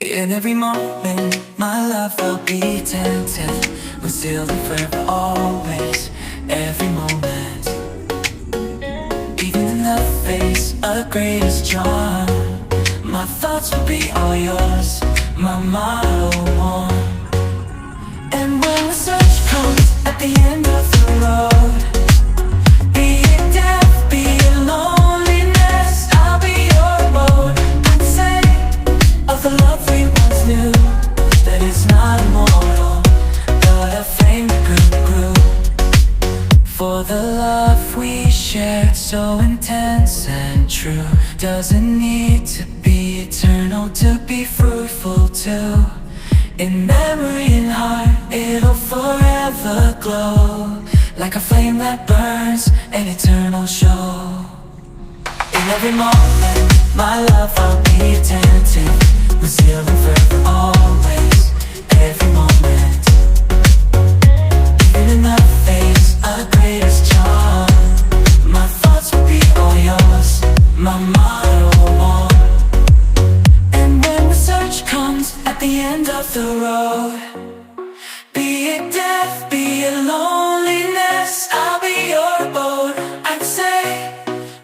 In every moment, my love I'll be tempted. We're still and forever, always, every moment. Even in the face of greatest charm, my thoughts will be all yours, my motto one. And when the search comes at the end of the road, be it death, be it loneliness, I'll be your road. I'd say of the love we once knew, that it's not immortal, but a flame that grew. For the love we shared, so intense and true, doesn't need to be eternal to be fruitful too. In memory and heart, it'll forever glow, like a flame that burns, an eternal show. In every moment, my love I'll be attentive. We're still and forever, always, every moment. Even in the face of greatest charm, my thoughts will be all yours, my motto one. And when the search comes at the end of the road, be it death, be it loneliness, I'll be your abode. I'd say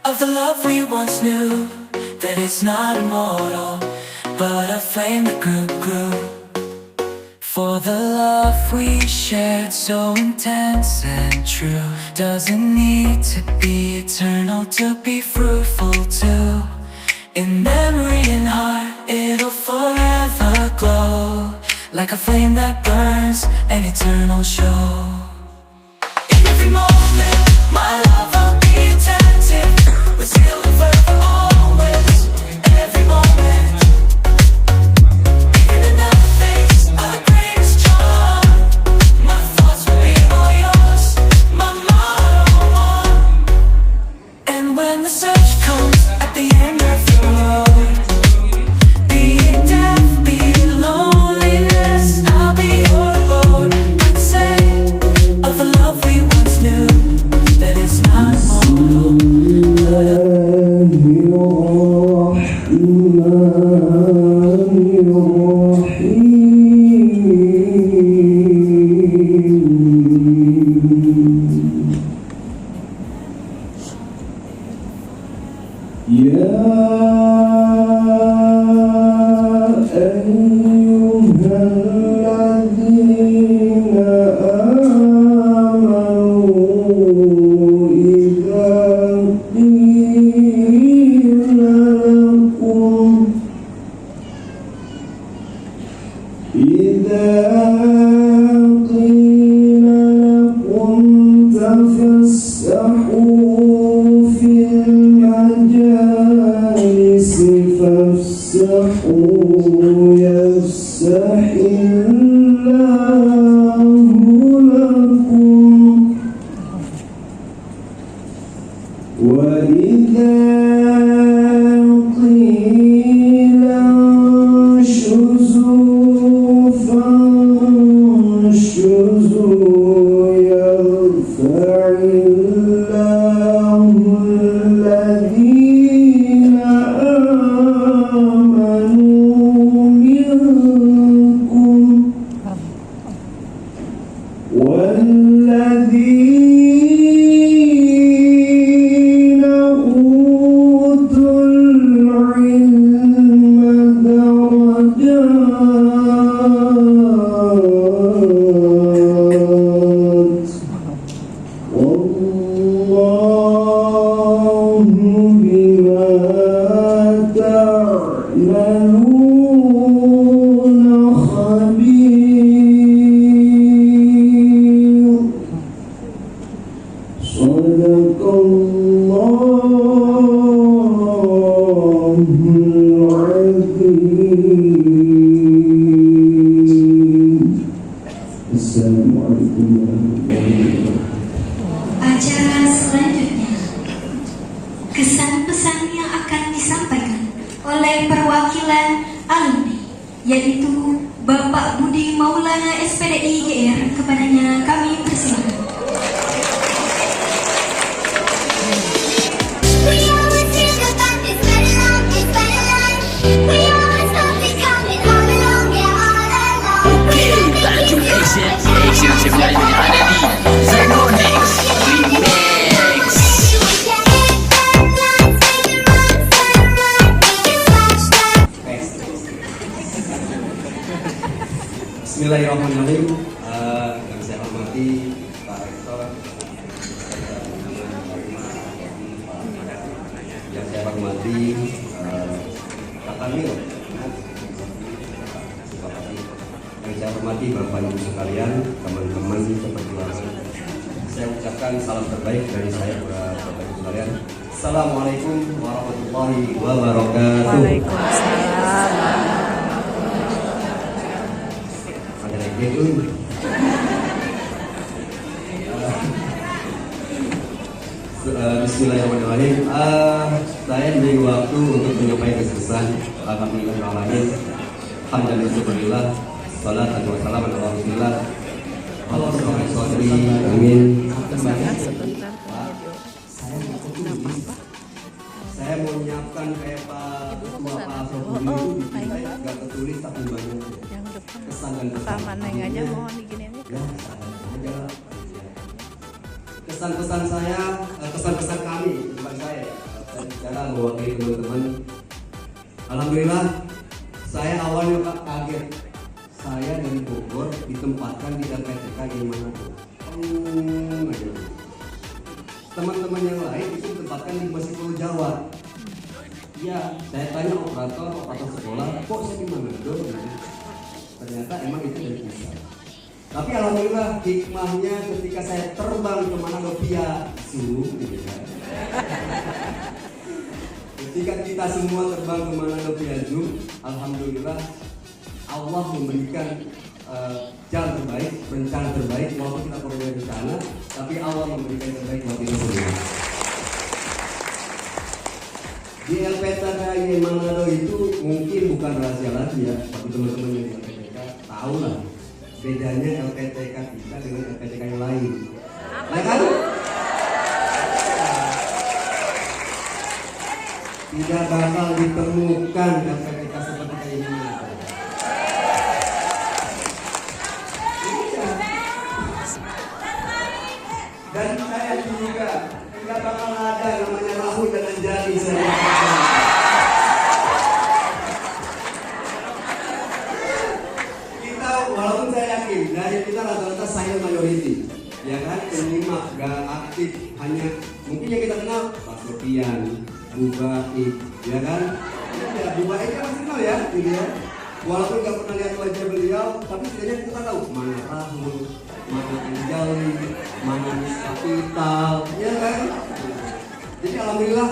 of the love we once knew, that it's not immortal, but a flame that grew. For the love we shared, so intense and true, doesn't need to be eternal to be fruitful too. In memory and heart, it'll forever glow, like a flame that burns, an eternal show. In every moment, my love I'll be attentive. We're still and forever, always, every moment. Even in the face of the greatest charm, my thoughts will be all yours, my motto one. And when the search comes at the end of the road, be it death, be it loneliness, I'll be your abode. I'd say of the love we once knew, that it's not immortal, Acara selanjutnya, kesan pesan yang akan disampaikan oleh perwakilan alumni, yaitu Bapak Budi Maulana SPDI GR. Kepadanya kami persilakan. We always feel the fact it's better life, it's better life. We always thought we'd come in harmony. Bismillahirrahmanirrahim. Yang saya hormati Pak Rektor, yang saya hormati Pak Kamil, yang saya hormati Bapak Ibu sekalian, teman-teman seperjuangan. Saya ucapkan salam terbaik dari saya kepada Bapak Ibu sekalian. Assalamualaikum warahmatullahi wabarakatuh. Waalaikumsalam. Bismillahirrahmanirrahim. Saya diberi waktu untuk menyampaikan kesan. Alhamdulillahirrahmanirrahim. Hamdan wa syukurillah. Salatan wa salaman ala Rasulillah. Allahumma sholli amin. Saya mau menyiapkan kayak Pak Ketua Pak Asrofudin itu nggak tertulis tapi banyak kesan dan Pertama neng aja mohon diginiin ya, aja. Kesan-kesan saya, kesan-kesan kami, bukan saya. Saya bicara mewakili teman-teman. Alhamdulillah, saya awalnya kaget. Saya dari Bogor ditempatkan di LPTK di Manado. Teman-teman yang lain itu ditempatkan di Masjid Pulau Jawa. Ya, saya tanya operator sekolah, kok saya di Manado? Ternyata emang itu dari pusat. Tapi alhamdulillah hikmahnya ketika saya terbang ke Manado via Zoom, gitu kan. Ketika kita semua terbang ke Manado via Zoom, alhamdulillah Allah memberikan jalan terbaik, rencana terbaik. Walaupun kita punya rencana, tapi Allah memberikan yang terbaik buat kita semua. Di LPTK Manado itu mungkin bukan rahasia lagi ya, tapi teman-teman yang di LPTK tahu lah bedanya LPTK kita dengan LPTK yang lain. Ya kan? Tidak bakal ditemukan LPTK seperti kayak ini. Dan saya juga tidak bakal ada namanya Rahul dan Anjali saya. Kita walaupun saya yakin dari kita rata-rata silent majority, ya kan, penyimak gak aktif, hanya mungkin yang kita kenal Pak Sofian, Bu Baik, ya kan? Ya, Bu Baik kan masih kenal ya, gitu ya. Walaupun gak pernah lihat wajah beliau, tapi setidaknya kita tahu mana Rahul, mana Anjali, mana Miss Kapital, ya kan? Jadi alhamdulillah,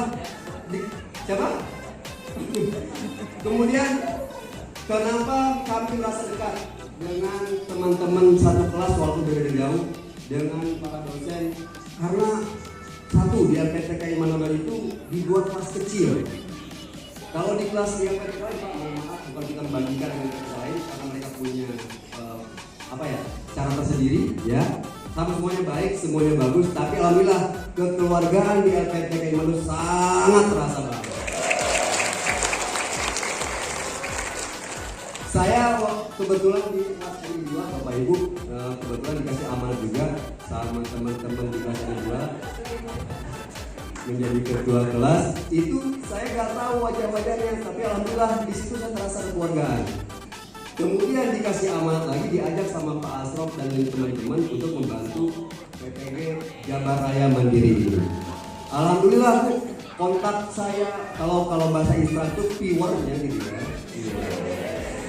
siapa? Kemudian kenapa kami merasa dekat dengan teman-teman satu kelas walaupun beda jauh dengan para dosen? Karena satu di LPTK Manado itu dibuat kelas kecil. Kalau di kelas yang LPTK Pak, mohon maaf bukan kita membandingkan dengan kelas lain karena mereka punya cara tersendiri, ya. Sama semuanya baik, semuanya bagus, tapi alhamdulillah kekeluargaan di LPTK Manado sangat terasa banget. Saya kebetulan di kelas N2, Bapak Ibu, kebetulan dikasih amanah juga sama teman-teman di kelas N2 menjadi ketua kelas. Itu saya nggak tahu wajah-wajahnya, tapi alhamdulillah di situ saya terasa kekeluargaan. Kemudian dikasih amanat lagi, diajak sama Pak Asrof dan teman-teman untuk membantu PPG Jabar Raya Mandiri ini. Alhamdulillah kontak saya kalau bahasa instruktur viewer-nya gitu ya.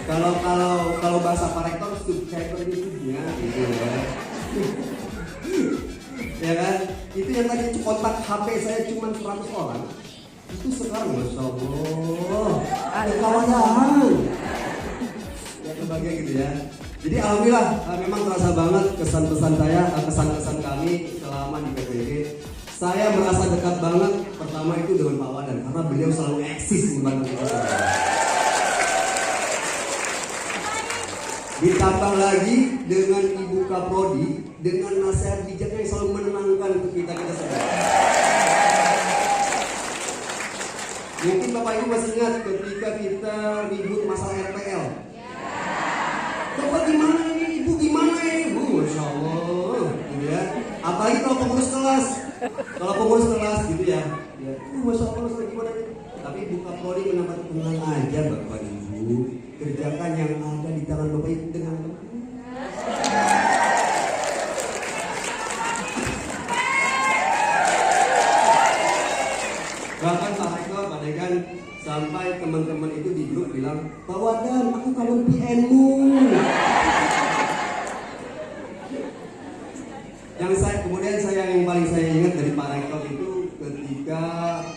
Kalau bahasa Pak Rektor subscriber YouTube-nya gitu ya. Ya kan? Itu yang tadi kontak HP saya cuma 100 orang. Itu sekarang Masya Allah. Kawan-kawan. Ya kebahagiaan gitu ya. Jadi alhamdulillah memang terasa banget kesan-kesan saya, kesan-kesan kami selama di PPG. Saya merasa dekat banget pertama itu dengan Pak Wadan karena beliau selalu eksis membantu kita. Ditambah lagi dengan Ibu Kaprodi dengan nasihat bijaknya yang selalu menenangkan untuk kita semua. Mungkin Bapak Ibu masih ingat ketika kita ribut masalah RPL. Bapak gimana ini, Ibu gimana ini, Ibu? Masya Allah, gitu ya. Apalagi kalau pengurus kelas, gitu ya. Masya Allah, gimana ini? Tapi Ibu Kapolri menambah tenang aja Bapak Ibu. Kerjakan yang ada di tangan Bapak Ibu dengan bangun PN-mu. Kemudian yang paling saya ingat dari Pak Rektor itu ketika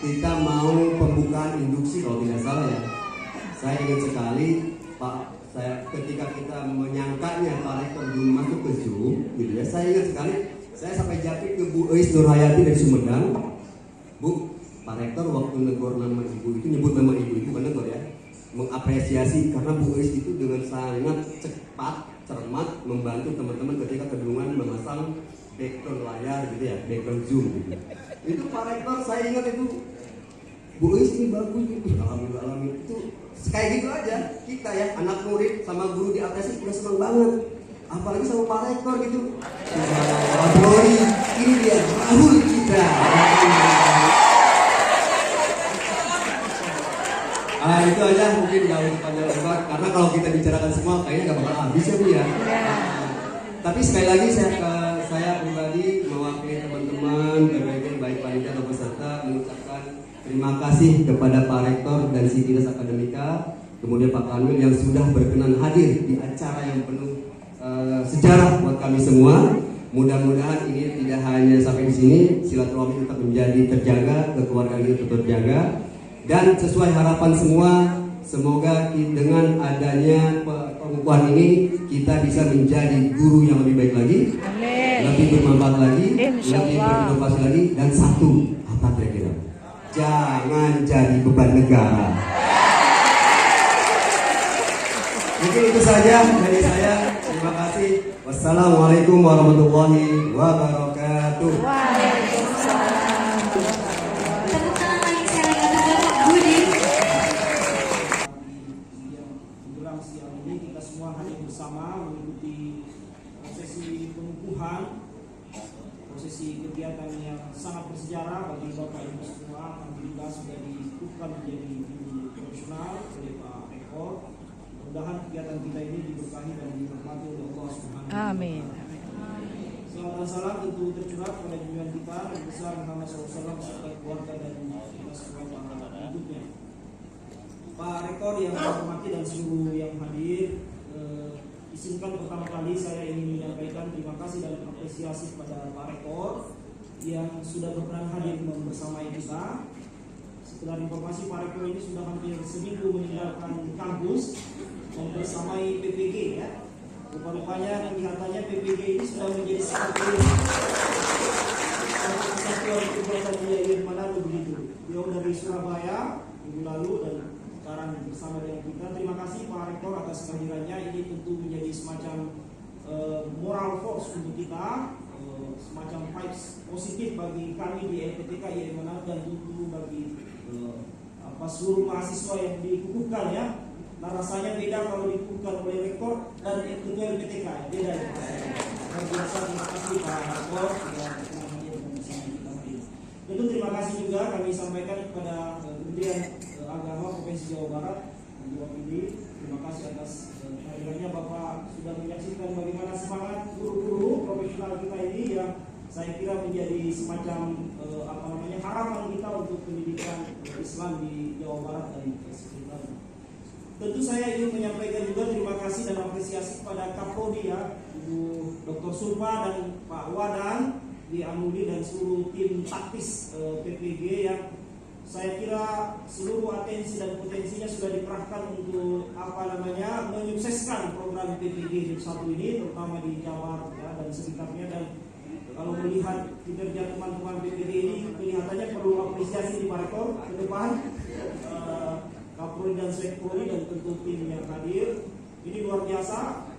kita mau pembukaan induksi kalau tidak salah ya. Saya ingat sekali Pak, ketika kita menyangkanya Pak Rektor belum masuk ke Zoom, gitu ya. Saya ingat sekali, saya sampai japri ke Bu Eis Nurhayati dari Sumedang. Bu, Pak Rektor waktu negor nama ibu itu, nyebut nama ibu itu kan negor ya, mengapresiasi karena Bu Eis itu dengan sangat cepat, cermat membantu teman-teman ketika kebingungan memasang background layar gitu ya, background Zoom gitu. Itu Pak Rektor saya ingat itu, Bu Eis ini bagus gitu, alhamdulillah itu kayak gitu aja kita ya, anak murid sama guru di atas itu udah senang banget, apalagi sama Pak Rektor gitu. Glory, ini dia Rahul kita. Itu aja mungkin gak usah panjang lebar karena kalau kita bicarakan semua kayaknya gak bakal habis ya Bu ya. Tapi sekali lagi saya pribadi mewakili teman-teman PPG baik panitia atau peserta mengucapkan terima kasih kepada Pak Rektor dan Sivitas Akademika, kemudian Pak Kanwil yang sudah berkenan hadir di acara yang penuh sejarah buat kami semua. Mudah-mudahan ini tidak hanya sampai di sini, silaturahmi tetap menjadi terjaga, kekeluargaan itu tetap terjaga, dan sesuai harapan semua, semoga dengan adanya pengukuhan ini kita bisa menjadi guru yang lebih baik lagi, lebih bermanfaat lagi, lebih berinovasi lagi, dan satu apa kira-kira? Jangan jadi beban negara. Mungkin itu saja dari saya. Terima kasih. Wassalamualaikum warahmatullahi wabarakatuh. Waalaikumsalam. Tepuk tangan lagi sekali untuk Bapak Budi. Menjelang siang ini kita semua hadir bersama mengikuti prosesi pengukuhan, prosesi kegiatan yang sangat bersejarah bagi Bapak Ibu semua. Alhamdulillah sudah dikukuhkan menjadi guru profesional oleh Pak Rektor. Mudah-mudahan kegiatan kita ini diberkahi dan dirahmati oleh Allah Subhanahu wa Ta'ala. Amin. Salam dan salam tentu tercurah kepada junjungan kita Nabi besar Muhammad SAW serta keluarga dan kita semua para penduduknya. Pak Rektor yang saya hormati dan seluruh yang hadir, izinkan pertama kali saya ingin menyampaikan terima kasih dan apresiasi kepada Pak Rektor yang sudah berkenan hadir bersama kita. Setelah informasi, Pak Rektor ini sudah hampir seminggu meninggalkan kampus membersamai PPG ya. Rupa-rupanya kelihatannya PPG ini sudah menjadi satu kesatuan kekuatan Yayasan Manado begitu. Beliau dari Surabaya minggu lalu dan sekarang bersama dengan kita. Terima kasih Pak Rektor atas kehadirannya. Ini tentu menjadi semacam moral force untuk kita, semacam vibes positif bagi kami di LPTK Yayasan Manado dan tentu bagi seluruh mahasiswa yang dikukuhkan ya. Nah rasanya beda kalau dikukuhkan oleh rektor dan ketua LPTK, beda ya. Luar biasa, terima kasih Pak Rektor yang telah hadir bersama kita hari ini. Tentu terima kasih juga kami sampaikan kepada Kementerian Agama Provinsi Jawa Barat yang diwakili. Terima kasih atas kehadirannya. Bapak sudah menyaksikan bagaimana semangat guru-guru profesional kita ini yang saya kira menjadi semacam harapan kita untuk pendidikan Islam di Jawa Barat dan sekitarnya. Tentu saya ingin menyampaikan juga terima kasih dan apresiasi kepada Kapolri ya, Ibu Dr. Surpa dan Pak Wadan di Amudi dan seluruh tim taktis PPG yang saya kira seluruh atensi dan potensinya sudah dikerahkan untuk menyukseskan program PPG 1 ini terutama di Jawa ya, dan sekitarnya. Dan kalau melihat kinerja teman-teman PPG ini kelihatannya perlu apresiasi di Pak Rektor ke depan, Kapolri dan Sekpolri dan tentu tim yang hadir. Ini luar biasa.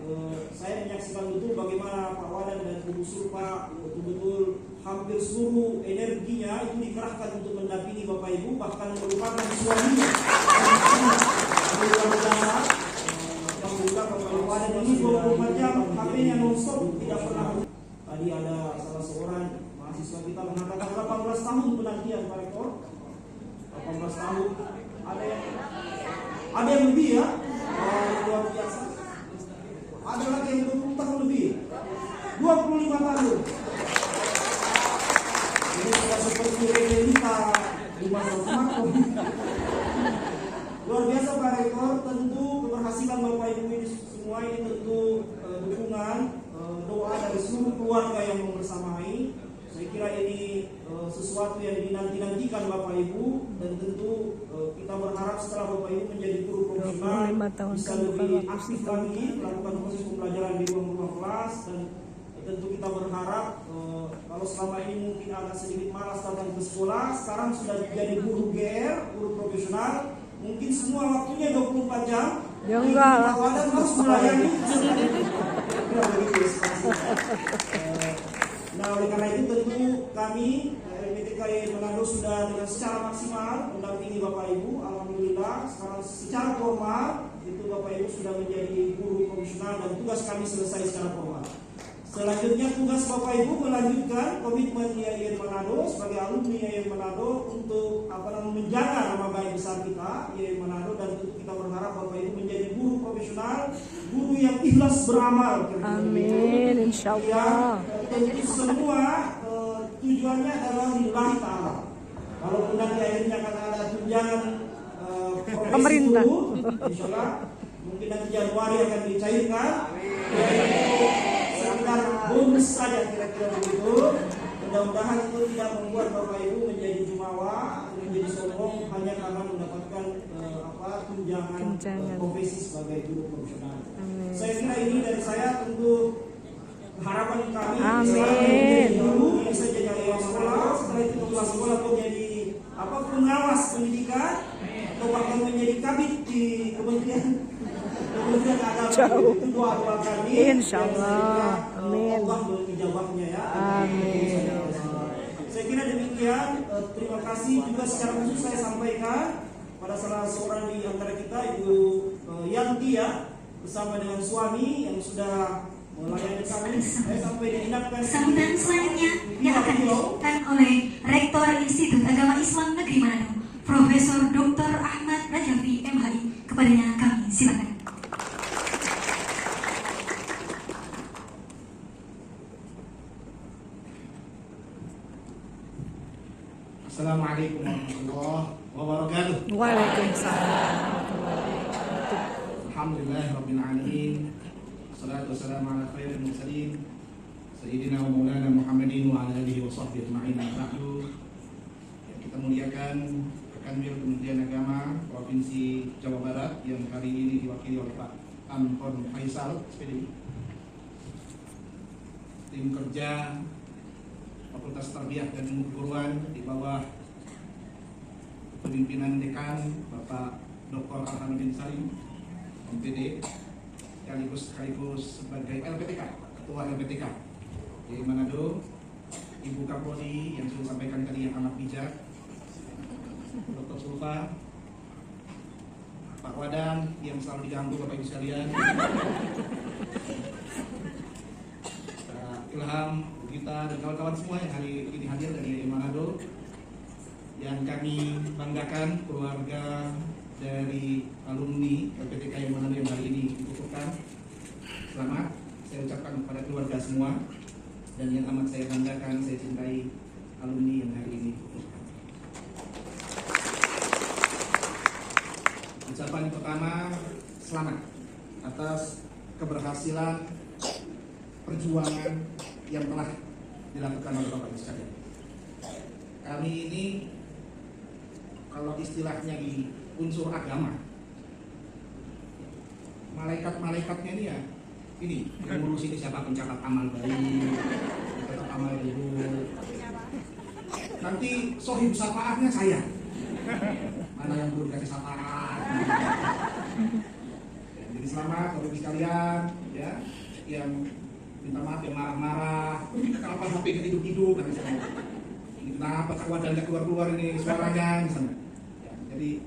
Saya menyaksikan betul bagaimana Pak Wadan dan Bu Surpa betul-betul hampir seluruh energinya itu dikerahkan untuk mendampingi Bapak Ibu, bahkan merupakan suaminya. Luar biasa. Alhamdulillah Bapak Wadan ini 24 jam HP-nya non-stop, tidak pernah. Tadi ada salah seorang mahasiswa kita mengatakan 18 tahun penantian Pak Rektor. 18 tahun. Ada yang lebih ya. Luar biasa. Ada lagi yang 20 tahun lebih. 25 tahun. Ini sudah seperti realita di masa smartphone. Luar biasa Pak Rektor, tentu keberhasilan Bapak Ibu semua ini tentu dukungan doa dari seluruh keluarga yang membersamai. Saya kira ini sesuatu yang dinanti-nantikan Bapak Ibu, dan tentu kita berharap setelah Bapak Ibu menjadi guru profesional bisa lebih aktif lagi melakukan proses pembelajaran di ruang-ruang kelas, dan tentu kita berharap kalau selama ini mungkin agak sedikit malas datang ke sekolah, sekarang sudah jadi guru GR, guru profesional, mungkin semua waktunya 24 jam. Ya enggak lah. Dan harus melayani. Nah, oleh karena itu tentu kami LPTK Manado sudah dengan secara maksimal mendampingi Bapak Ibu. Alhamdulillah sekarang secara formal itu Bapak Ibu sudah menjadi guru profesional dan tugas kami selesai secara formal. Selanjutnya tugas Bapak Ibu melanjutkan komitmen IAIN Manado sebagai alumni IAIN Manado untuk menjaga nama baik besar kita IAIN Manado, dan tentu kita berharap Bapak Ibu menjadi guru profesional, guru yang ikhlas beramal. Amin, insya Allah. Tentu semua tujuannya adalah lillahi ta'ala. Walaupun nanti akhirnya akan ada tunjangan Pemerintah. insya Allah mungkin nanti Januari akan dicairkan. Sekedar bonus saja kira-kira begitu. Mudah-mudahan itu tidak membuat Bapak Ibu menjadi jumawa, menjadi sombong hanya karena mendapatkan tunjangan profesi sebagai guru profesional. Saya kira ini dari saya, tentu harapan kami Amin. dulu bisa jadi ketua sekolah, setelah itu ketua sekolah atau menjadi pengawas pendidikan, atau bahkan menjadi kabid di kementerian agama. Itu doa kami. Insya Allah. Amin. Allah menjawabnya ya. Amin. Saya kira demikian. Terima kasih juga secara khusus saya sampaikan pada salah seorang di antara kita, Ibu Yanti ya, bersama dengan suami yang sudah melayani kami. Saya sampai diingatkan. Sambutan selanjutnya yang akan dilakukan oleh Rektor Institut Agama Islam Negeri Manado, Profesor Dr. Ahmad Rajavi MHI. Kepadanya kami silakan. Assalamualaikum warahmatullahi wabarakatuh. Waalaikumsalam. Alhamdulillahirabbil alamin. Wassalatu wassalamu ala khairil mursalin sayyidina wa maulana Muhammadin wa ala alihi wa sahbihi ajma'in. Ba'du. Kita muliakan Kanwil Kementerian Agama Provinsi Jawa Barat yang hari ini diwakili oleh Pak Anton Faisal SPD. Tim kerja Fakultas Tarbiyah dan Ilmu Keguruan di bawah pemimpinan Dekan Bapak Dr. Alhamdulillah Salim MPD, sekaligus sebagai LPTK, Ketua LPTK di Manado, Ibu Kapolri yang sudah sampaikan tadi yang amat bijak, Dr. Sulfa, Pak Wadan yang selalu diganggu Bapak Ibu sekalian, Ilham, kita dan kawan-kawan semua yang hari ini hadir dari Manado, yang kami banggakan keluarga dari alumni LPTK yang Manado yang hari ini dikukuhkan. Selamat saya ucapkan kepada keluarga semua, dan yang amat saya banggakan, saya cintai alumni yang hari ini dikukuhkan. Ucapan pertama, selamat atas keberhasilan perjuangan yang telah dilakukan oleh Bapak Ibu sekalian. Kami ini kalau istilahnya di unsur agama, malaikat-malaikatnya ini ya, ini yang ngurus ini siapa, pencatat amal baik, pencatat amal buruk. Nanti sohib syafaatnya saya. Mana yang belum dikasih syafaat? Jadi selamat Bapak Ibu sekalian, ya, yang minta maaf yang marah-marah, kenapa HP gak hidup-hidup, kenapa Kak Wadan gak keluar-keluar ini suaranya misalnya. Ya, jadi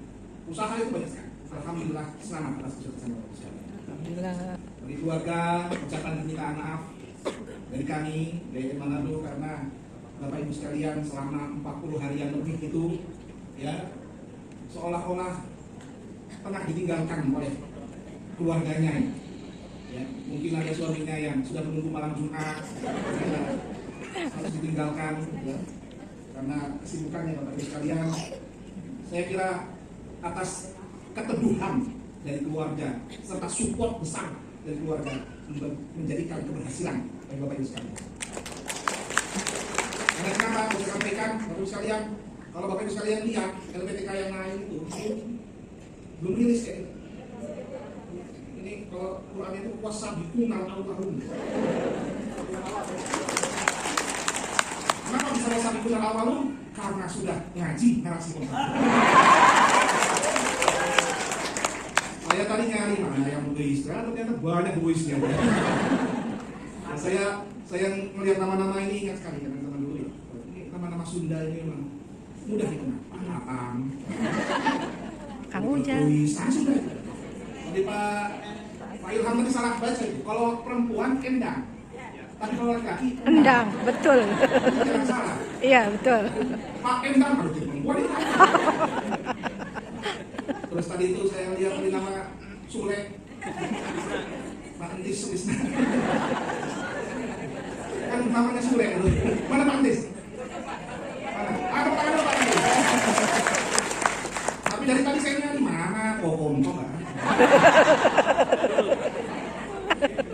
usaha itu banyak sekali. Alhamdulillah, selamat atas kesuksesan Bapak Ibu sekalian. Alhamdulillah. Bagi keluarga, ucapan permintaan maaf dari kami dari Manado, karena Bapak Ibu sekalian selama 40 hari yang lebih itu ya seolah-olah pernah ditinggalkan oleh keluarganya. Ya, mungkin ada suaminya yang sudah menunggu malam Jumat, ya, harus ditinggalkan, ya, karena kesibukannya Bapak Ibu sekalian. Saya kira atas keteduhan dari keluarga serta support besar dan keluarga untuk menjadikan keberhasilan bagi Bapak Ibu sekalian. Karena kenapa aku sampaikan Bapak Ibu sekalian, kalau Bapak Ibu sekalian lihat LPTK yang lain itu belum rilis kayak gitu. Ini kalau Quran itu kuasa dikunal tahun. Kenapa bisa kuasa dikunal tahun? Karena sudah ngaji narasi Quran. Saya tadi nyari mana yang buis, ternyata banyak buisnya. Nah, saya melihat nama-nama ini ingat sekali kan zaman dulu ya. Ini nama-nama Sunda ini memang mudah dikenal. Pak Kang Ujang. Sudah. Tadi Pak Ilham tadi salah baca itu. Kalau perempuan Endang, tapi kalau laki-laki Endang, betul. jangan salah. Iya, betul. Pak Endang harus jadi perempuan itu. Terus tadi itu saya lihat tadi nama Sule, Pak Endis Sulisna. Kan namanya Sule. Mana Pak Endis? Mana? Ada Pak Endis. Tapi dari tadi saya nyari mana Kokom kok kan?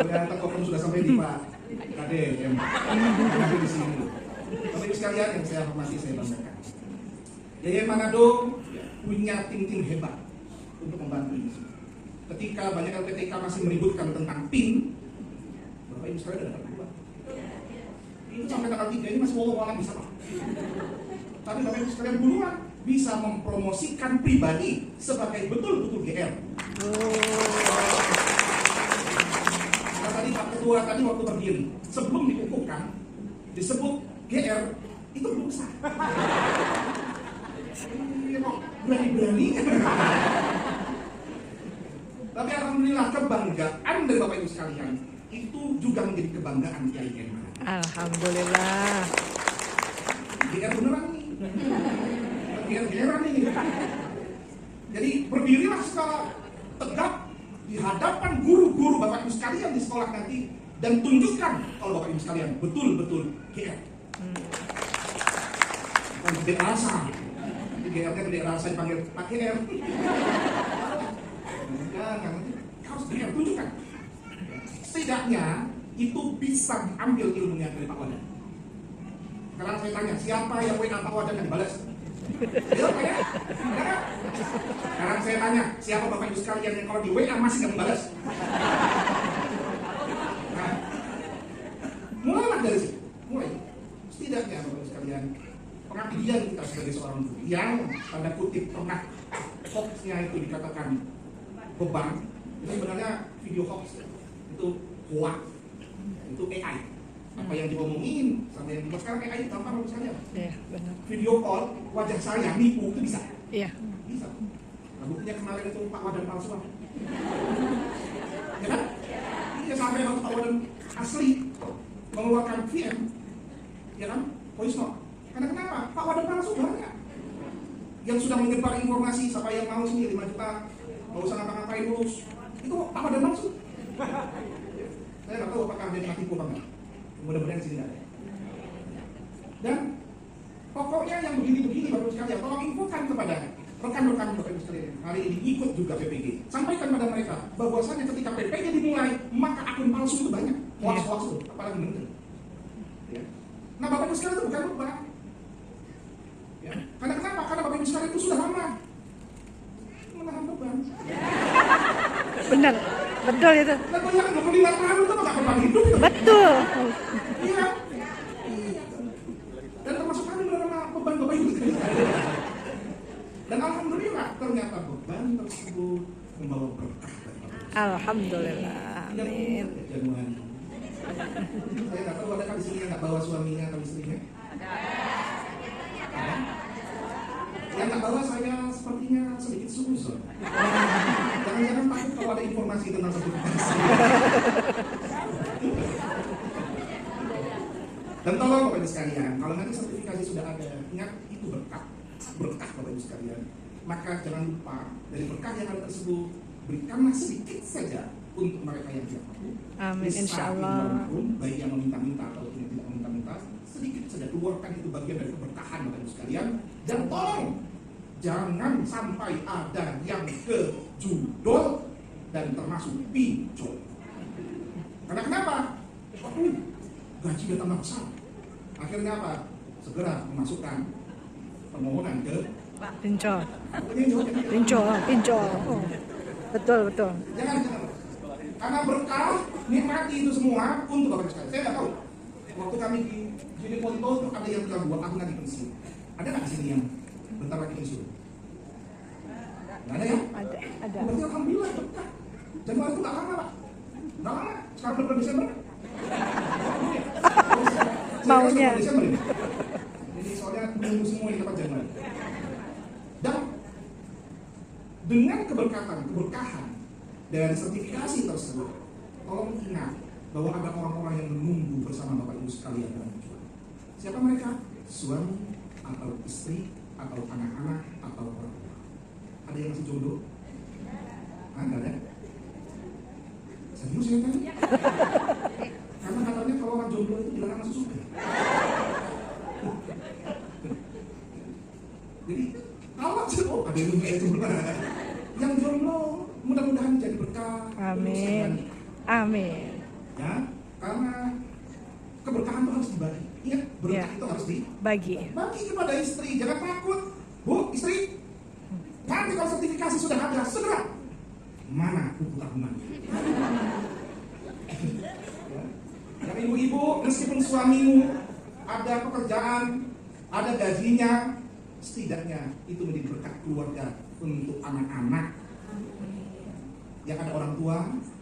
Ternyata Kokom sudah sampai di Pak Kade yang ada di sini. Bapak Ibu sekalian yang saya hormati, saya banggakan. Yayasan Manado punya tim-tim hebat untuk membantu ini. Ketika banyak LPTK masih meributkan tentang PIN, Bapak Ibu sekalian sudah dapat berubah. Itu sampai tanggal 3 ini masih walau-walau bisa Pak. Tapi Bapak Ibu sekalian buruan bisa mempromosikan pribadi sebagai betul-betul GR. Nah, tadi Pak Ketua tadi waktu berdiri, sebelum dikukuhkan, disebut GR, itu belum sah. Berani-berani. Tapi alhamdulillah kebanggaan dari Bapak Ibu sekalian itu juga menjadi kebanggaan KIN. Alhamdulillah. GR beneran nih. GR-GRan ini. Jadi berdirilah secara tegak di hadapan guru-guru Bapak Ibu sekalian di sekolah nanti dan tunjukkan kalau Bapak Ibu sekalian betul-betul GR. Bukan gede rasa. GR-nya gede rasa dipanggil Pak GR. Jangan, harus GR tunjukkan. Setidaknya itu bisa diambil ilmunya dari Pak Wadan. Sekarang saya tanya, siapa yang WA Pak Wadan yang dibalas? Siapa ya? Sekarang saya tanya, siapa Bapak Ibu sekalian yang kalau di WA masih nggak membalas? Nah, mulailah dari situ. Mulai. Setidaknya Bapak Ibu sekalian, pengabdian kita sebagai seorang guru yang tanda kutip pernah hoax-nya itu dikatakan beban, itu sebenarnya video hoax, itu hoax, itu AI. Apa yang diomongin sama yang dibuat sekarang AI gampang menurut saya. Iya, benar. Video call wajah saya nipu itu bisa. Iya. Bisa. Nah, buktinya kemarin itu Pak Wadan palsu. Ya kan? Iya, sampai waktu Pak Wadan asli mengeluarkan VM, ya kan? Voice note. Karena kenapa? Pak Wadan palsu banyak. Yang sudah menyebar informasi siapa yang mau sini 5 juta, nggak usah ngapa-ngapain lulus. Itu Pak Wadan palsu. Saya nggak tahu apakah dia mati apa enggak. Mudah-mudahan sini ada. Dan pokoknya yang begini-begini Bapak Ibu sekalian, tolong infokan kepada rekan-rekan Bapak Ibu sekalian hari ini ikut juga PPG. Sampaikan pada mereka bahwasanya ketika PPG dimulai, maka akun palsu itu banyak. Hoax-hoax itu, apalagi menteri. Ya. Nah Bapak Ibu sekalian itu bukan beban. Ya. Karena kenapa? Karena Bapak Ibu sekalian itu sudah lama menahan beban. Benar. Betul itu. Dan banyak 25 tahun itu nggak beban hidup itu. Betul. Iya. Dan termasuk kami menerima beban Bapak Ibu. Dan alhamdulillah ternyata beban tersebut membawa berkah. Alhamdulillah. Amin. Januari. Saya nggak tahu ada kan di sini yang nggak bawa suaminya atau istrinya. Ada. Yang nggak bawa saya sepertinya sedikit susun. Jangan-jangan takut kalau ada informasi tentang sertifikasi. Dan tolong Bapak Ibu sekalian, kalau nanti sertifikasi sudah ada, ingat itu berkah Bapak Ibu sekalian. Maka jangan lupa dari berkah yang ada tersebut, berikanlah sedikit saja untuk mereka yang tidak mampu. Amin, insyaallah. Baik yang meminta-minta atau yang tidak meminta-minta, sedikit saja keluarkan itu bagian dari keberkahan Bapak Ibu sekalian. Dan tolong jangan sampai ada yang kejudul dan termasuk pinjol. Karena kenapa? Gaji udah tambah besar. Akhirnya apa? Segera memasukkan permohonan ke Pinjol. pinjol. Pinjol. Oh. Betul. Jangan. Karena berkah, nikmati itu semua untuk Bapak Ibu sekalian. Saya nggak tahu. Waktu kami di Gini Ponto ada yang bilang 2 tahun lagi pensiun. Ada nggak di sini yang bentar lagi pensiun? Nggak ada ya? Ada. Berarti alhamdulillah berkah. Januari itu nggak lama Pak. Nggak lama. Sekarang bulan Desember. Maunya. Bulan Desember ini. Jadi soalnya menunggu semua yang dapat Januari. Dan dengan keberkahan dari sertifikasi tersebut, tolong ingat bahwa ada orang-orang yang menunggu bersama Bapak Ibu sekalian dalam berjuang. Siapa mereka? Suami atau istri atau anak-anak atau orang tua. Ada yang masih jomblo? Nggak ada. Serius ya kan? Karena katanya kalau orang jomblo itu dilarang masuk surga. Jadi kalau ada yang jomblo, yang jomblo mudah-mudahan jadi berkah. Amin. Ya, karena keberkahan itu harus dibagi. Ingat, berkah itu harus Bagi. bagi kepada istri. Jangan takut, Bu, istri. Nanti kalau sertifikasi sudah ada, segera. Mana buku tabungannya? Ya, ibu-ibu, meskipun suamimu ada pekerjaan, ada gajinya, setidaknya itu menjadi berkat keluarga untuk anak-anak. Yang ada orang tua,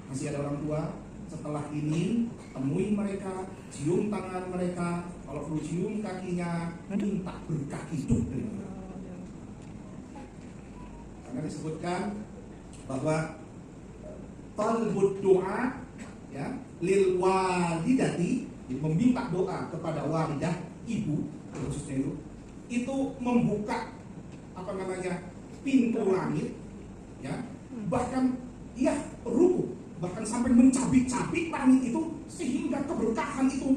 masih ada orang tua. Setelah ini, temui mereka, cium tangan mereka, kalau perlu cium kakinya, minta berkah hidup dari mereka. Karena disebutkan bahwa talbud doa, ya, lil walidati, meminta doa kepada walidah, ibu khususnya itu membuka pintu langit, ya, bahkan ruku, bahkan sampai mencabik-cabik langit itu sehingga keberkahan itu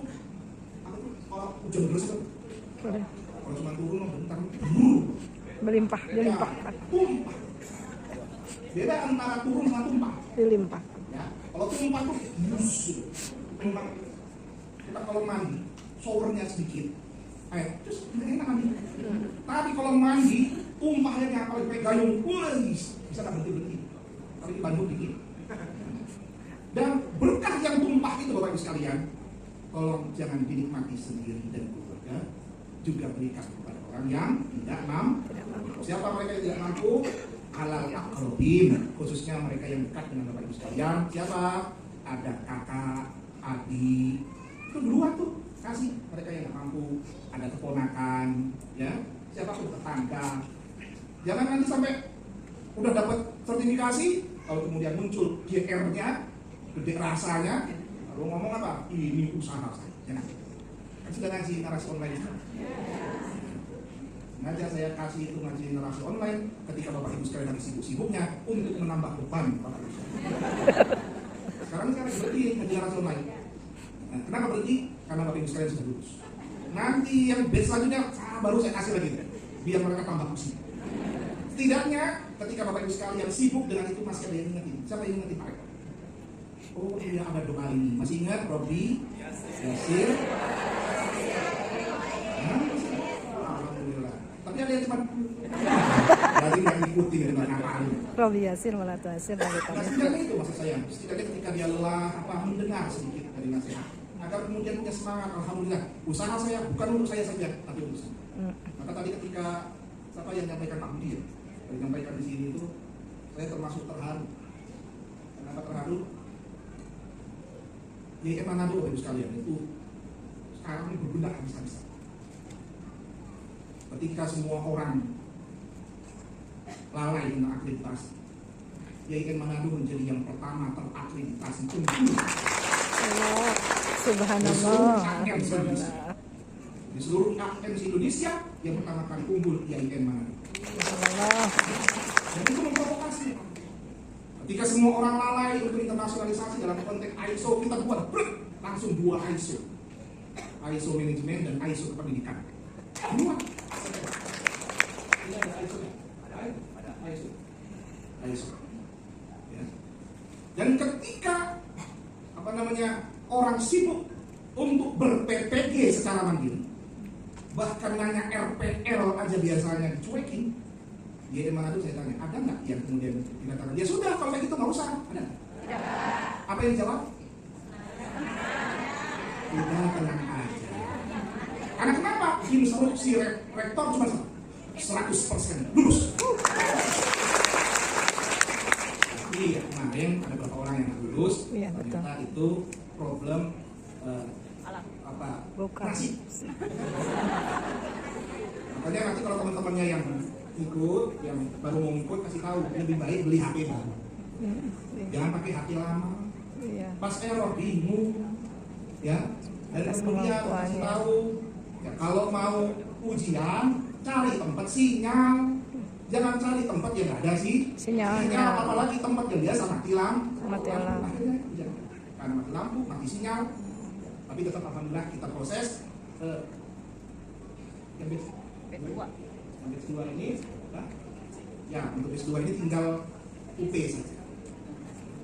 kalau hujan deras itu kalau cuma turun bentar Berlimpah. tumpah. Beda antara turun sama tumpah. Dilimpah. Ya, kalau tumpah tuh tumpah. Kita kalau mandi showernya sedikit air terus enak mandi. Tapi kalau mandi tumpahnya kalau pakai gayung bisa nggak berhenti. Tapi di Bandung dikit. Dan berkah yang tumpah itu Bapak Ibu sekalian, tolong jangan dinikmati sendiri dan keluarga, juga berikan kepada orang yang tidak mampu. Siapa mereka yang tidak mampu? Halal akrobin, khususnya mereka yang dekat dengan Bapak Ibu sekalian. Siapa? Ada kakak, adik, itu duluan tuh kasih mereka yang tidak mampu. Ada keponakan, ya, siapapun tetangga. Jangan nanti sampai udah dapat sertifikasi, kalau kemudian muncul GR-nya, gede rasanya, lalu ngomong apa? Ini usaha saya. Jangan. Kan sudah ngasih narasi online. Ngajak saya kasih itu ngaji narasi online ketika Bapak Ibu sekalian lagi sibuk-sibuknya untuk menambah beban Bapak Ibu. Sekarang berhenti ngaji narasi online. Nah, kenapa berhenti? Karena Bapak Ibu sekalian sudah lulus. Nanti yang batch selanjutnya baru saya kasih lagi, biar mereka tambah pusing. Setidaknya ketika Bapak Ibu sekalian sibuk dengan itu masih ada yang ingetin. Siapa yang ingetin Pak? Oh iya, ada doa ini. Masih ingat Robi Yasir? Alhamdulillah. Tapi ada yang cuma dari nggak ngikutin dengan ngapain. Robi Yasir malah Yasir lagi Nah, setidaknya itu maksud saya. Setidaknya ketika dia lelah, mendengar sedikit dari nasihat, agar kemudian punya semangat. Alhamdulillah, usaha saya bukan untuk saya saja, tapi untuk saya. Maka tadi ketika siapa yang menyampaikan Pak Budi, yang menyampaikan di sini itu, saya termasuk terharu. Kenapa terharu? YM Manado Bapak Ibu sekalian itu sekarang ini berbenah habis-habisan. Ketika semua orang lalai dengan akreditasi, YM Manado menjadi yang pertama terakreditasi unggul. Subhanallah. Di seluruh AMC Indonesia yang pertama kali unggul YM Manado. Subhanallah. Dan itu memprovokasi. Ketika semua orang lalai untuk internasionalisasi dalam konteks ISO, kita buat langsung 2 ISO. ISO manajemen dan ISO kependidikan. 2. Ini ada ISO-nya. Ada ISO. Ya. Dan ketika orang sibuk untuk ber-PPG secara mandiri, bahkan nanya RPL aja biasanya dicuekin. Dia di Manado saya tanya, ada nggak yang kemudian dikatakan, ya sudah kalau kayak gitu nggak usah, ada nggak? Apa yang dijawab? Udah tenang aja. Karena kenapa? Instruksi rektor cuma 100% lulus. Tapi kemarin ada beberapa orang yang nggak lulus. Iya, Ternyata itu problem Bukan. nasib. Makanya nanti kalau teman-temannya yang ikut, yang baru mau ikut, kasih tahu lebih baik beli HP baru. Jangan pakai HP lama. Iya. Pas error bingung, ya. Dan Atas kemudian kasih kemampuannya. tahu, ya kalau mau ujian cari tempat sinyal. Jangan cari tempat yang nggak ada sih Sinyalnya. apalagi tempat yang biasa mati lampu. Mati lampu. Akhirnya jangan. Karena mati lampu, mati sinyal. Tapi tetap alhamdulillah kita proses yang batch 2 ini, ya untuk batch 2 ini tinggal UP saja.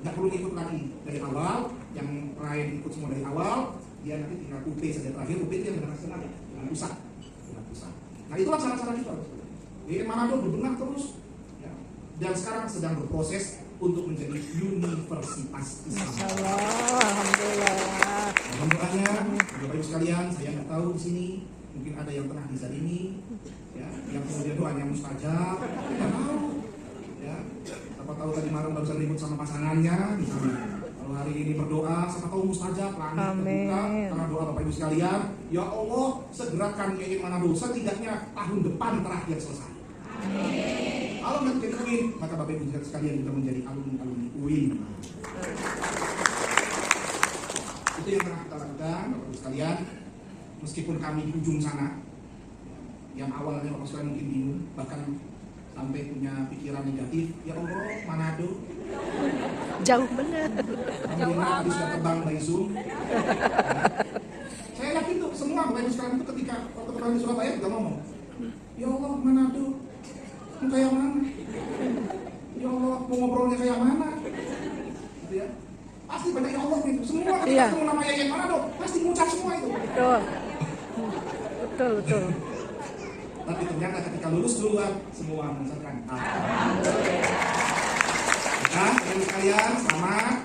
Nggak perlu ikut lagi dari awal, yang lain ikut semua dari awal, dia nanti tinggal UP saja terakhir. UP itu yang dengan nasional ya, dengan pusat. Nah itulah cara-cara kita. Di Manado berbenah terus, ya. Dan sekarang sedang berproses untuk menjadi universitas Islam. Masya Allah, alhamdulillah. Mudah-mudahannya, Bapak Ibu sekalian, saya nggak tahu di sini mungkin ada yang pernah dizalimi, ya, yang kemudian doanya mustajab, nggak tahu, ya. Siapa tahu tadi malam barusan ribut sama pasangannya, misalnya. Kalau hari ini berdoa, siapa tahu mustajab, langit terbuka, karena doa Bapak Ibu sekalian. Ya Allah, segerakan YI Manado, setidaknya tahun depan terakhir selesai. Kalau nggak jadi UIN, maka Bapak Ibu sekalian juga menjadi alumni UIN. Itu yang pernah kita lakukan, Bapak Ibu sekalian. Meskipun kami di ujung sana, yang awalnya Bapak sekalian mungkin bingung, bahkan sampai punya pikiran negatif, ya Allah, Manado. Jauh bener. Alhamdulillah tadi sudah terbang dari Zoom. Saya yakin tuh semua Bapak Ibu sekalian itu ketika waktu terbang di Surabaya juga ngomong, ya Allah, Manado. Kayak mana? Ya Allah, mau ngobrolnya kayak mana? Gitu ya. Pasti pada ya Allah gitu. Semua ketika ketemu nama YI Manado, pasti ngucap semua itu. Betul. Betul. Tapi ternyata ketika lulus duluan, semua mengucapkan nah, teman sekalian, selamat.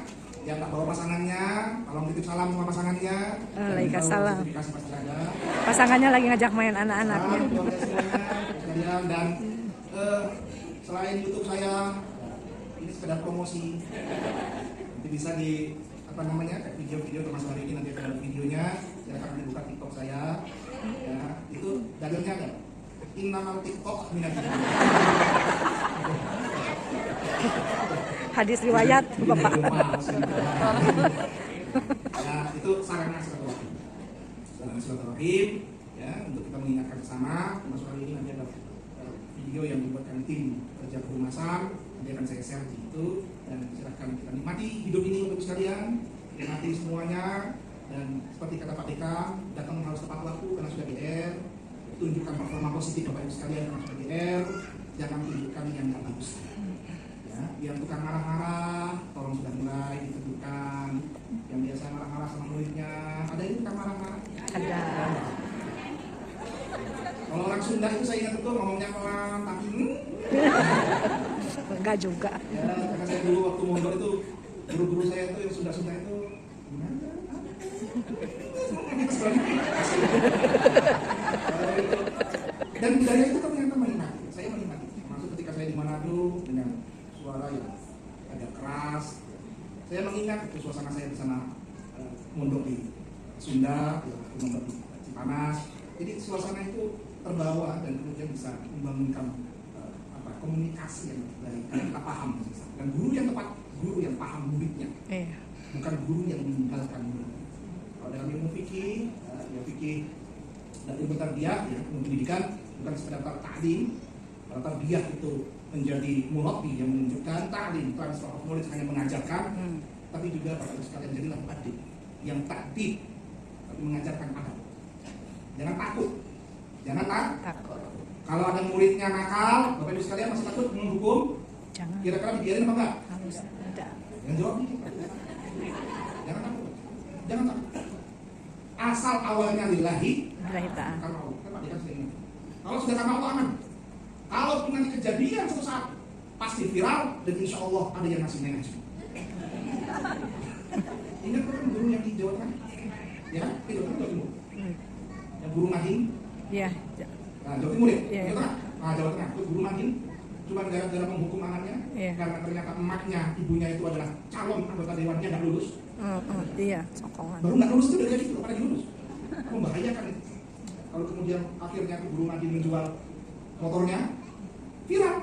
Yang tak bawa pasangannya, tolong titip salam sama pasangannya. Waalaikumsalam. Sertifikasi pasti ada. Pasangannya lagi ngajak main anak-anaknya. Salam keluarga semuanya, sekalian. Dan selain YouTube saya, ini sekedar promosi. Nanti bisa di video-video termasuk hari ini nanti ada videonya. Silakan dibuka TikTok saya. Ya, itu dalilnya ada. Innamal TikTok minat. Hadis riwayat Bapak. Ya, itu sarana silaturahim ya, untuk kita mengingatkan bersama. Termasuk hari ini nanti ada video yang dibuatkan tim kerja kehumasan, nanti akan saya share di situ, dan silahkan kita nikmati hidup ini untuk sekalian, nikmati semuanya. Dan seperti kata Pak Deka, datang harus tepat waktu karena sudah GR, tunjukkan performa positif Bapak Ibu sekalian karena sudah GR, jangan tunjukkan yang nggak bagus. Ya, yang tukang marah-marah, tolong sudah mulai ditunjukkan. Yang biasa marah-marah sama muridnya, ada ini tukang marah-marah? Ada. Kalau orang Sunda itu saya ingat betul ngomongnya pelan, tapi Enggak juga. ya, karena saya dulu waktu mondok itu guru-guru saya itu yang Sunda-Sunda itu gimana? Dan budaya itu ternyata menikmati. Saya menikmati. Maksud ketika saya di Manado dengan suara yang agak keras, saya mengingat itu suasana saya di sana mondok di Sunda, mondok di Cipanas. Jadi suasana itu terbawa dan kemudian bisa membangunkan komunikasi yang baik, kita paham. Dan guru yang tepat, guru yang paham muridnya, Iya. bukan guru yang meninggalkan murid. Kalau dalam ilmu fikih, ya fikih dan ilmu tarbiyah, ya ilmu pendidikan bukan sekedar ta'lim. Kalau tarbiyah itu menjadi murabbi yang menunjukkan, ta'lim transfer of knowledge hanya mengajarkan, tapi juga Bapak Ibu sekalian jadilah mu'addib yang ta'dib tapi mengajarkan adab. Jangan takut, jangan Takut. kalau ada muridnya nakal, Bapak Ibu sekalian masih takut menghukum? Jangan. Kira-kira dibiarin apa enggak? Harus ada. Yang jawab nih. Jangan takut. Jangan takut. Asal awalnya lillahi Lillahi ta'ala. karena Allah. Kan Pak dikasih ini. Kalau sudah karena Allah aman. Kalau nanti kejadian suatu saat pasti viral dan insya Allah ada yang ngasih mengaji. Ingat kan guru yang di Jawa Tengah? Ya kan? Itu kan Jawa Timur. Yang guru Madin. Iya. Nah, Jawa Timur ya? Iya. Jawa Tengah. Nah, Jawa Tengah itu guru Madin. Cuma gara-gara menghukum anaknya, Iya. karena ternyata emaknya, ibunya itu adalah calon anggota dewannya nggak lulus. Iya, sokongan. Baru nggak lulus itu udah jadi itu, apalagi lulus. Membahayakan itu. Kalau kemudian akhirnya tuh guru Madin menjual motornya, viral.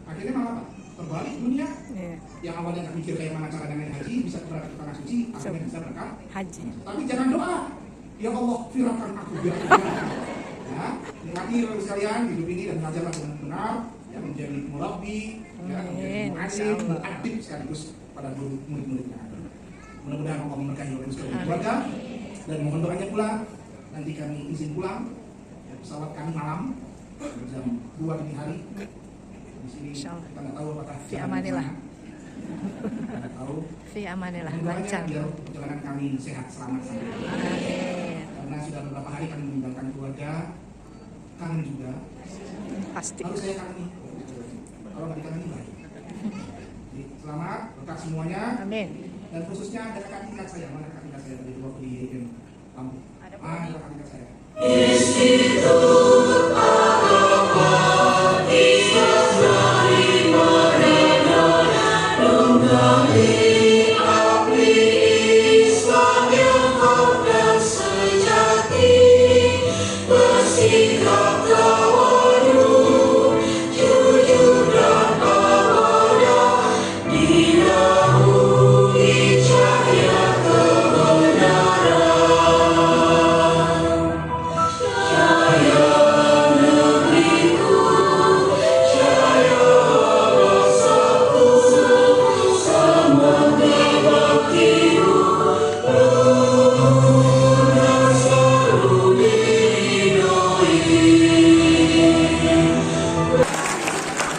Akhirnya malah apa? Terbalik dunia. Iya. Yang awalnya nggak mikir kayak mana cara naik haji, bisa berangkat ke tanah suci, akhirnya bisa berangkat. Haji. Tapi jangan doa. Ya Allah, viralkan aku biar aku berangkat. Ya, nikmati sekalian hidup ini dan belajarlah dengan benar, ya, menjadi murabbi, ya, menjadi Amin, mu'alim, insyaallah. mu'adib sekaligus pada murid-muridnya. Mudah-mudahan Allah memberkahi oleh sekalian keluarga dan mohon doanya pula. Nanti kami izin pulang. Ya, pesawat kami malam jam 2 dini hari. Di sini Insyaallah. kita nggak tahu apakah Fi amanillah. Nggak tahu. Fi amanillah, Mohon doanya lancar. biar perjalanan kami sehat selamat sampai. Amin. Karena sudah beberapa hari kami meninggalkan keluarga, kangen juga. Pasti. Harus saya kangen. Kalau nggak dikangenin baik. Jadi, selamat, berkah semuanya. Amin. Dan khususnya ada kakak tingkat saya. Mana kakak tingkat saya tadi waktu di Lampung? Mana kakak tingkat saya?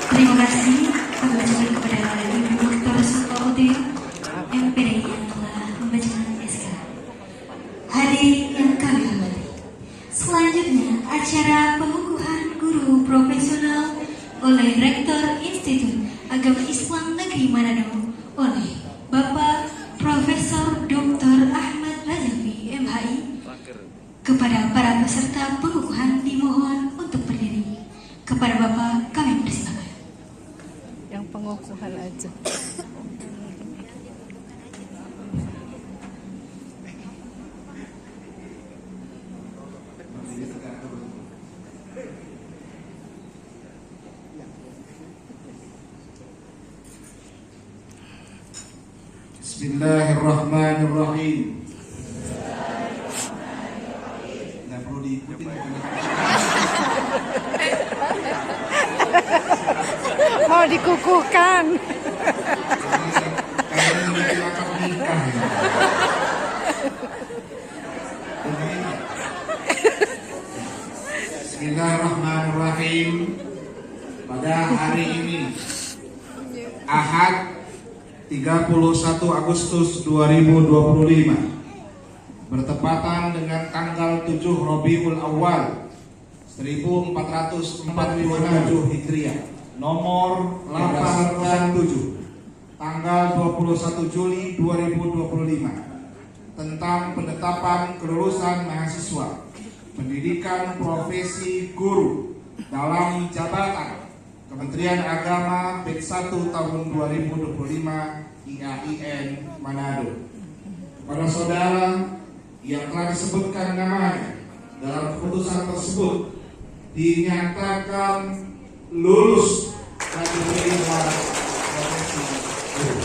Terima kasih kami ucapkan kepada Ibu Dr. Sutoudin MPDI yang telah membacakan SK. Hadirin yang kami hormati, selanjutnya acara pengukuhan guru profesional oleh Rektor Institut Agama Islam Negeri Manado oleh Bapak Profesor Dr. Ahmad Rajavi MHI. Kepada para peserta pengukuhan dimohon untuk berdiri. Kepada Bapak kami persilakan. Yang pengukuhan aja. Bismillahirrahmanirrahim. Nggak perlu diikuti. Mau dikukuhkan. Kalian silakan nikah ya. Bismillahirrahmanirrahim. Pada hari ini Ahad 31 Agustus 2025 bertepatan dengan tanggal 7 Rabiul Awal 1447 Hijriah, nomor 807, tanggal 21 Juli 2025, tentang penetapan kelulusan mahasiswa pendidikan profesi guru dalam jabatan Kementerian Agama BED 1 tahun 2025 IAIN Manado. Para saudara yang telah disebutkan namanya dalam keputusan tersebut dinyatakan lulus dan menerima profesi guru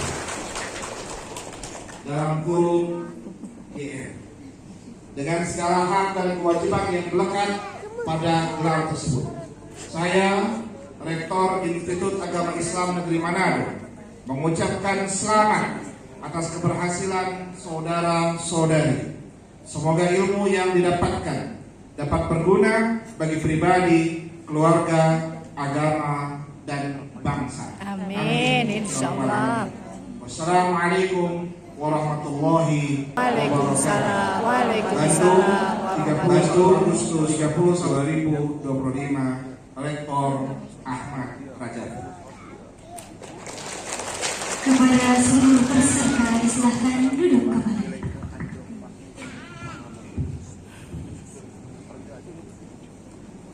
dalam kurung IAIN dengan segala hak dan kewajiban yang melekat pada gelar tersebut. Saya, Rektor Institut Agama Islam Negeri Manado, mengucapkan selamat atas keberhasilan saudara-saudari. Semoga ilmu yang didapatkan dapat berguna bagi pribadi, keluarga, agama, dan bangsa. Amin, insyaallah. Wassalamualaikum warahmatullahi Waalaikumsalam. Bandung, Waalaikumsalam. 30 Agustus 2025, Rektor Ahmad Rajab. Kepada seluruh peserta disilahkan duduk kembali.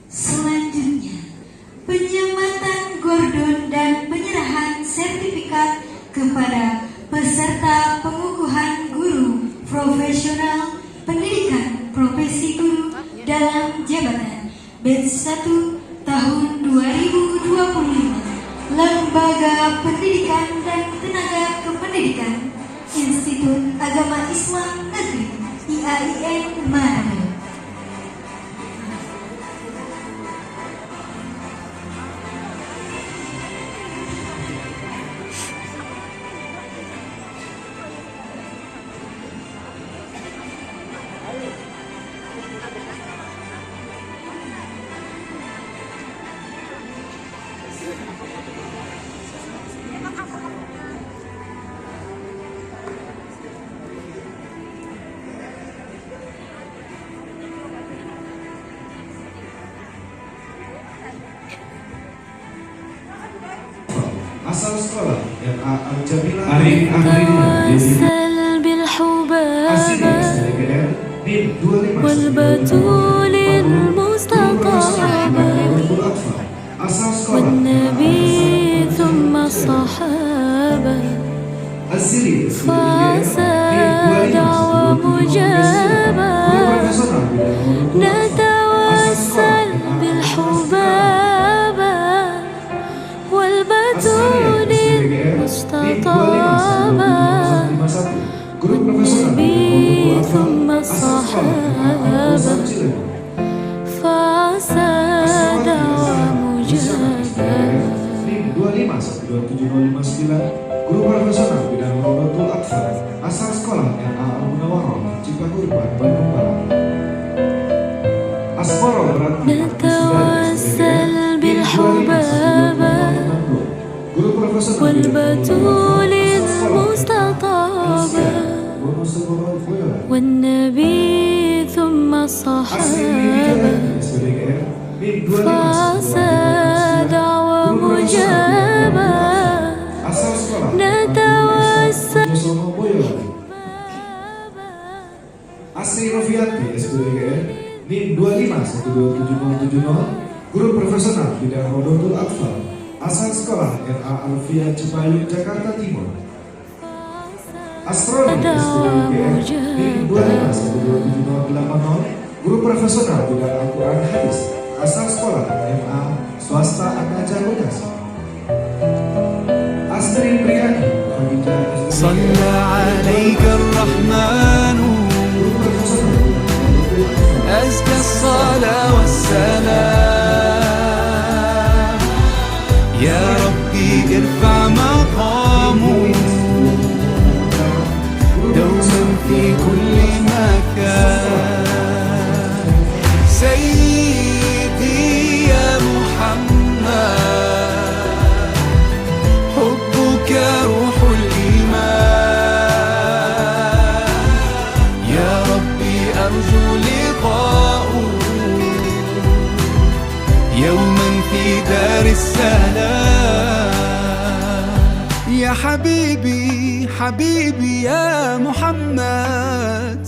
Selanjutnya, penyematan gordon dan penyerahan sertifikat kepada peserta pengukuhan guru profesional pendidikan profesi guru dalam jabatan batch 1 tahun 2025 Lembaga Pendidikan dan Tenaga Kependidikan Institut Agama Islam Negeri IAIN Manado. Asal sekolah MA Al-Jamila Arif Ahrina توسل بالحباب SDGR NIM 25 والبتول المستطابة Asal sekolah والنبي ثم الصحابة Azili فساد ومجابة نتوسل بالحبابة والبتول المستطابة والنبي ثم الصحابة فساد ومجابة NIM 25 Guru profesional bidang Rodotul Atfal asal sekolah MA Al-Munawarrah Cipagurban Bandung Barat. Asmoro berarti نتوسل بالحبابة Guru profesional والبتول المستطابة والنبي ثم الصحابة فساد ومجابة نتوسل Asri Rofiati SPDGR NIM 25 Guru profesional bidang Rodotul Atfal asal sekolah MA Alfia Cipayung Jakarta Timur. Astronomi SPDGR NIM 25 Guru profesional bidang Al-Quran Hadis asal sekolah MA Swasta Akaja Bekasi. Astri Priani صلى عليك الرحمن أزكى الصلاة والسلام يا ربي ارفع مقامه دوما في كل مكان سيدي يا محمد حبك روح الإيمان يا ربي أرجو لقاءه يوما في دار السلام يا حبيبي حبيبي يا محمد